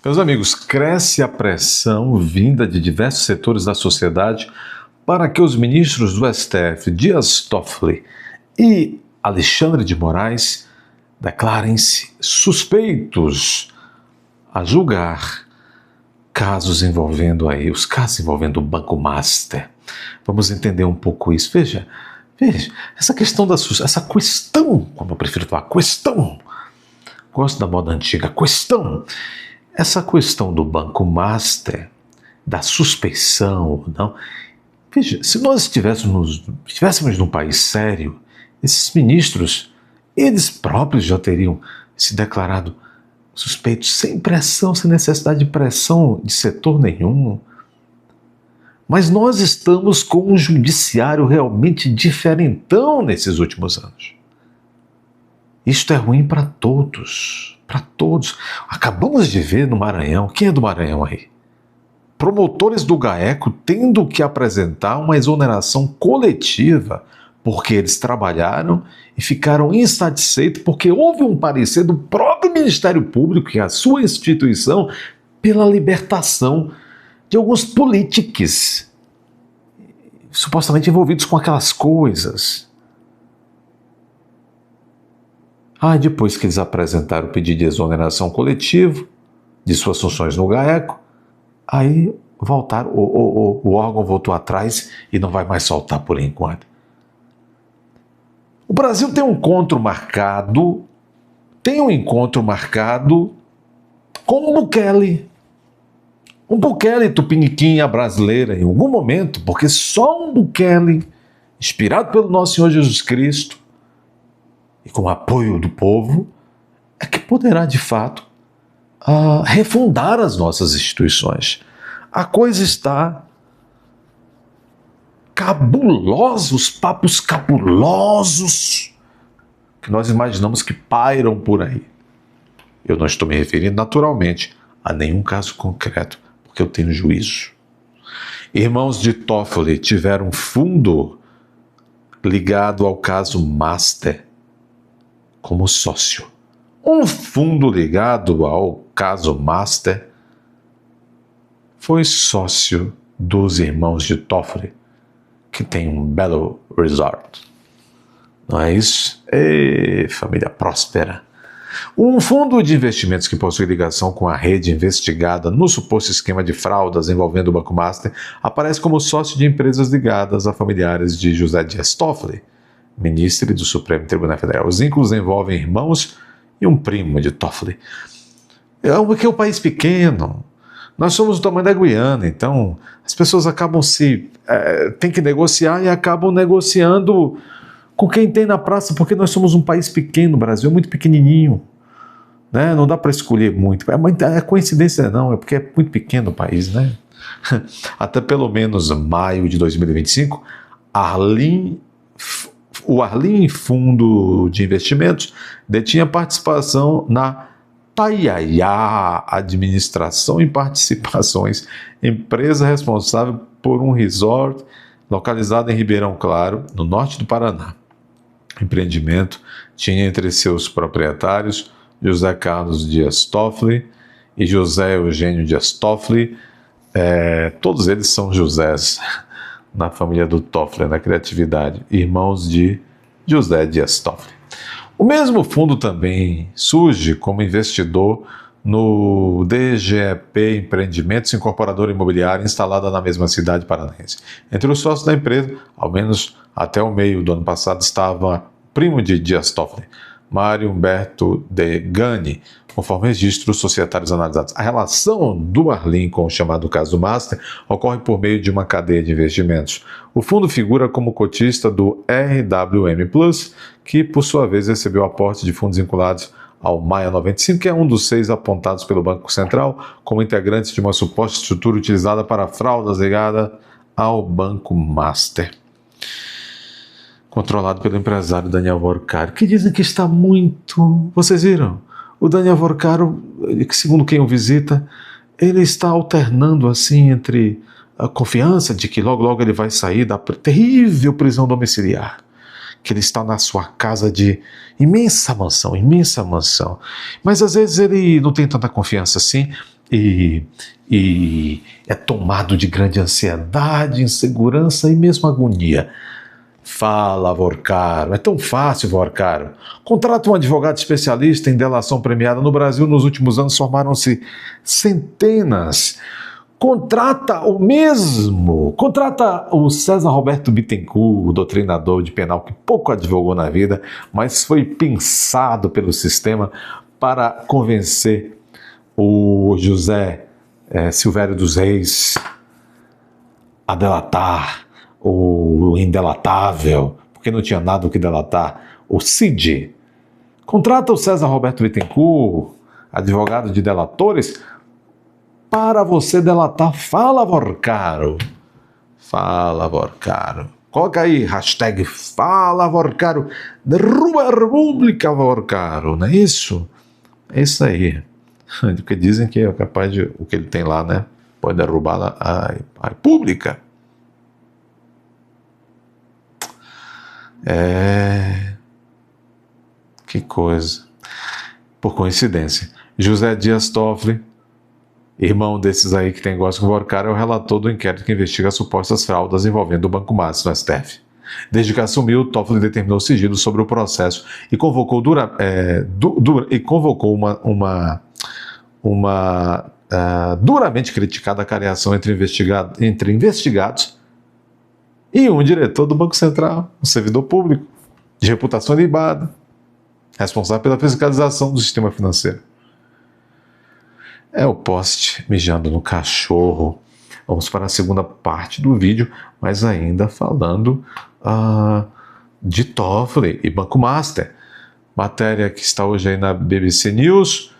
Meus amigos, cresce a pressão vinda de diversos setores da sociedade para que os ministros do STF, Dias Toffoli e Alexandre de Moraes, declarem-se suspeitos a julgar os casos envolvendo o Banco Master. Vamos entender um pouco isso. Veja, essa questão como eu prefiro falar, questão, gosto da moda antiga, essa questão do Banco Master, da suspeição ou não, veja, se nós estivéssemos num país sério, esses ministros, eles próprios já teriam se declarado suspeitos sem pressão, sem necessidade de pressão de setor nenhum. Mas nós estamos com um judiciário realmente diferentão nesses últimos anos. Isto é ruim para todos, para todos. Acabamos de ver no Maranhão, quem é do Maranhão aí? Promotores do GAECO tendo que apresentar uma exoneração coletiva porque eles trabalharam e ficaram insatisfeitos porque houve um parecer do próprio Ministério Público, que é a sua instituição, pela libertação de alguns políticos supostamente envolvidos com aquelas coisas. Depois que eles apresentaram o pedido de exoneração coletivo de suas funções no GAECO, aí voltaram, o órgão voltou atrás e não vai mais soltar por enquanto. O Brasil tem um encontro marcado com o Bukele. Um Bukele tupiniquim à brasileira em algum momento, porque só um Bukele, inspirado pelo nosso Senhor Jesus Cristo, e com o apoio do povo, é que poderá, de fato, refundar as nossas instituições. A coisa está cabulosa, os papos cabulosos que nós imaginamos que pairam por aí. Eu não estou me referindo, naturalmente, a nenhum caso concreto, porque eu tenho juízo. Irmãos de Toffoli tiveram um fundo ligado ao caso Master como sócio. Um fundo ligado ao caso Master foi sócio dos irmãos de Toffoli, que tem um belo resort. Não é isso? Família próspera. Um fundo de investimentos que possui ligação com a rede investigada no suposto esquema de fraudes envolvendo o Banco Master aparece como sócio de empresas ligadas a familiares de José Dias Toffoli, ministro do Supremo Tribunal Federal. Os vínculos envolvem irmãos e um primo de Toffoli. Porque é um país pequeno. Nós somos do tamanho da Guiana, então as pessoas acabam tem que negociar e acabam negociando com quem tem na praça, porque nós somos um país pequeno, o Brasil é muito pequenininho, né? Não dá para escolher muito. É coincidência não, é porque é muito pequeno o país, né? Até pelo menos maio de 2025, o Arlim Fundo de Investimentos detinha participação na Taiaiá Administração e Participações, empresa responsável por um resort localizado em Ribeirão Claro, no norte do Paraná. O empreendimento tinha entre seus proprietários José Carlos Dias Toffoli e José Eugênio Dias Toffoli. Todos eles são Josés na família do Toffoli, na criatividade, irmãos de José Dias Toffoli. O mesmo fundo também surge como investidor no DGEP Empreendimentos, incorporadora imobiliária instalada na mesma cidade paranaense. Entre os sócios da empresa, ao menos até o meio do ano passado, estava primo de Dias Toffoli, Mário Humberto de Gani, conforme registros societários analisados. A relação do Arlim com o chamado caso Master ocorre por meio de uma cadeia de investimentos. O fundo figura como cotista do RWM Plus, que por sua vez recebeu aporte de fundos vinculados ao Maia 95, que é um dos 6 apontados pelo Banco Central como integrantes de uma suposta estrutura utilizada para fraudes ligada ao Banco Master, controlado pelo empresário Daniel Vorcaro, que dizem que está muito... Vocês viram? O Daniel Vorcaro, segundo quem o visita, ele está alternando assim entre a confiança de que logo logo ele vai sair da terrível prisão domiciliar, que ele está na sua casa de imensa mansão, mas às vezes ele não tem tanta confiança assim, e é tomado de grande ansiedade, insegurança e mesmo agonia. Fala, Vorcaro, é tão fácil, Vorcaro. Contrata um advogado especialista em delação premiada. No Brasil, nos últimos anos, formaram-se centenas. Contrata o César Roberto Bittencourt, o doutrinador de penal que pouco advogou na vida, mas foi pensado pelo sistema para convencer o José Silvério dos Reis a delatar o indelatável, porque não tinha nada o que delatar, o Cid. Contrata o César Roberto Bittencourt, advogado de delatores, para você delatar. Fala, Vorcaro. Fala, Vorcaro. Coloca aí, hashtag Fala, Vorcaro. Derruba a República, Vorcaro. Não é isso? É isso aí. Porque dizem que é capaz de, o que ele tem lá, né? Pode derrubar a República. Que coisa. Por coincidência, José Dias Toffoli, irmão desses aí que tem negócio com o Vorcaro, é o relator do inquérito que investiga supostas fraudes envolvendo o Banco Master no STF. Desde que assumiu, Toffoli determinou sigilo sobre o processo e convocou uma duramente criticada cariação entre investigados e um diretor do Banco Central, um servidor público, de reputação ilibada, responsável pela fiscalização do sistema financeiro. É o poste mijando no cachorro. Vamos para a segunda parte do vídeo, mas ainda falando de Toffoli e Banco Master. Matéria que está hoje aí na BBC News.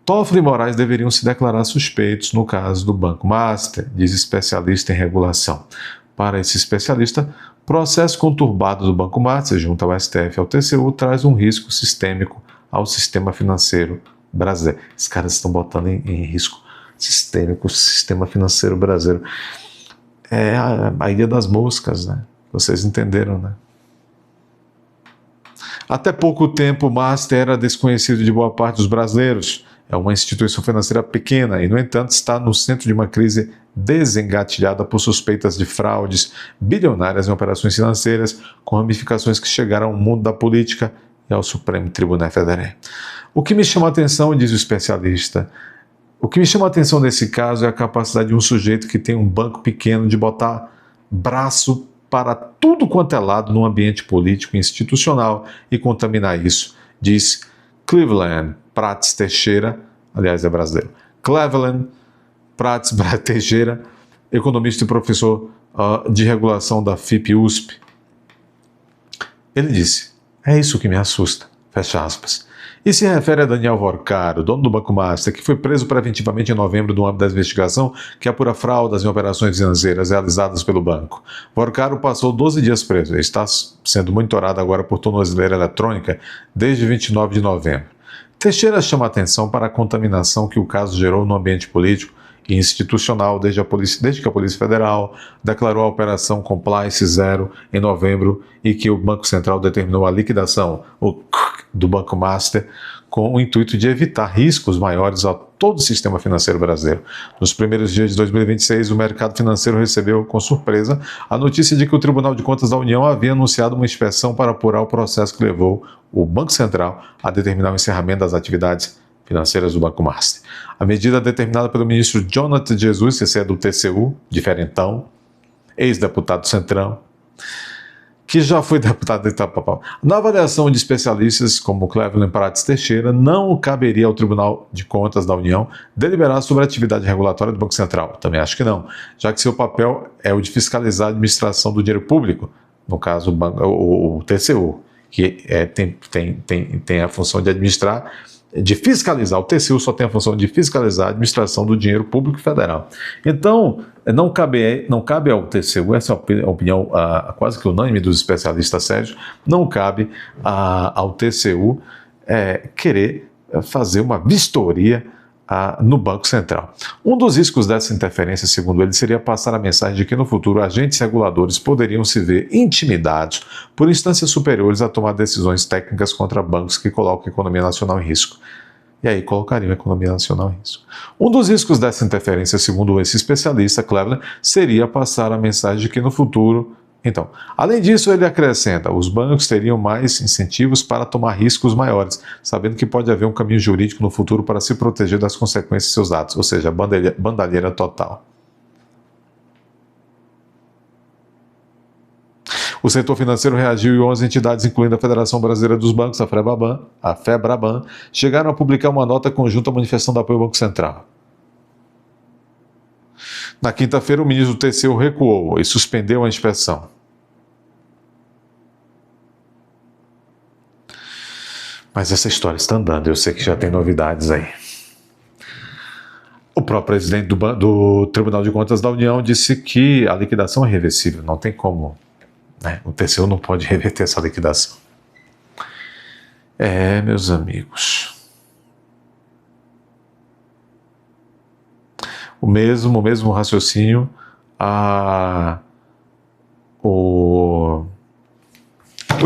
Toffoli e Moraes deveriam se declarar suspeitos no caso do Banco Master, diz especialista em regulação. Para esse especialista, processo conturbado do Banco Master junto ao STF e ao TCU traz um risco sistêmico ao sistema financeiro brasileiro. Esses caras estão botando em risco sistêmico o sistema financeiro brasileiro. É a Ilha das Moscas, né? Vocês entenderam, né? Até pouco tempo, o Master era desconhecido de boa parte dos brasileiros. É uma instituição financeira pequena e, no entanto, está no centro de uma crise desengatilhada por suspeitas de fraudes bilionárias em operações financeiras, com ramificações que chegaram ao mundo da política e ao Supremo Tribunal Federal. O que me chama a atenção, diz o especialista, o que me chama a atenção nesse caso é a capacidade de um sujeito que tem um banco pequeno de botar braço para tudo quanto é lado no ambiente político e institucional e contaminar isso, diz Cleveland Prats Teixeira, aliás é brasileiro, Cleveland Prats Teixeira, economista e professor de regulação da FIP-USP. Ele disse, é isso que me assusta, fecha aspas. E se refere a Daniel Vorcaro, dono do Banco Master, que foi preso preventivamente em novembro no âmbito da investigação que apura fraudes em operações financeiras realizadas pelo banco. Vorcaro passou 12 dias preso e está sendo monitorado agora por tornozeleira eletrônica desde 29 de novembro. Teixeira chama a atenção para a contaminação que o caso gerou no ambiente político e institucional desde que a Polícia Federal declarou a Operação Compliance Zero em novembro e que o Banco Central determinou a liquidação do Banco Master com o intuito de evitar riscos maiores a todo o sistema financeiro brasileiro. Nos primeiros dias de 2026, o mercado financeiro recebeu com surpresa a notícia de que o Tribunal de Contas da União havia anunciado uma inspeção para apurar o processo que levou o Banco Central a determinar o encerramento das atividades financeiras do Banco Master. A medida determinada pelo ministro Jonathan Jesus, esse é do TCU, diferentão, ex-deputado Centrão, que já foi deputado de Itapapau. Na avaliação de especialistas como Cleveland Prats Teixeira, não caberia ao Tribunal de Contas da União deliberar sobre a atividade regulatória do Banco Central. Também acho que não, já que seu papel é o de fiscalizar a administração do dinheiro público, no caso o TCU, que tem a função de administrar, de fiscalizar. O TCU só tem a função de fiscalizar a administração do dinheiro público federal. Então, não cabe ao TCU, essa é a opinião quase que unânime dos especialistas sérios, não cabe ao TCU querer fazer uma vistoria no Banco Central. Um dos riscos dessa interferência, segundo ele, seria passar a mensagem de que no futuro agentes reguladores poderiam se ver intimidados por instâncias superiores a tomar decisões técnicas contra bancos que colocam a economia nacional em risco. E aí colocariam a economia nacional em risco. Um dos riscos dessa interferência, segundo esse especialista, Cleveland, seria passar a mensagem de que no futuro... Então, além disso, ele acrescenta, os bancos teriam mais incentivos para tomar riscos maiores, sabendo que pode haver um caminho jurídico no futuro para se proteger das consequências de seus atos, ou seja, bandalheira total. O setor financeiro reagiu e 11 entidades, incluindo a Federação Brasileira dos Bancos, a FEBRABAN, chegaram a publicar uma nota conjunta manifestando apoio ao Banco Central. Na quinta-feira, o ministro do TCU recuou e suspendeu a inspeção. Mas essa história está andando, eu sei que já tem novidades aí. O próprio presidente do Tribunal de Contas da União disse que a liquidação é reversível, não tem como, né? O TCU não pode reverter essa liquidação. Meus amigos. O mesmo raciocínio o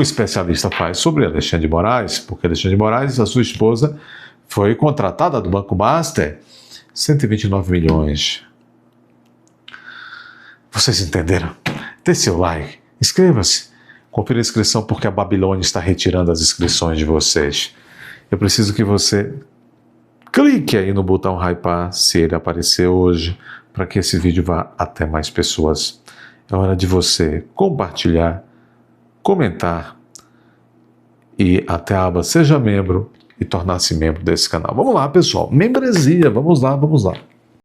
especialista faz sobre Alexandre de Moraes, porque Alexandre de Moraes, a sua esposa, foi contratada do Banco Master, 129 milhões. Vocês entenderam? Dê seu like, inscreva-se, confira a inscrição porque a Babilônia está retirando as inscrições de vocês. Eu preciso que você clique aí no botão hypar se ele aparecer hoje, para que esse vídeo vá até mais pessoas. É hora de você compartilhar, comentar e até a aba Seja Membro e tornar-se membro desse canal. Vamos lá, pessoal. Membresia, vamos lá.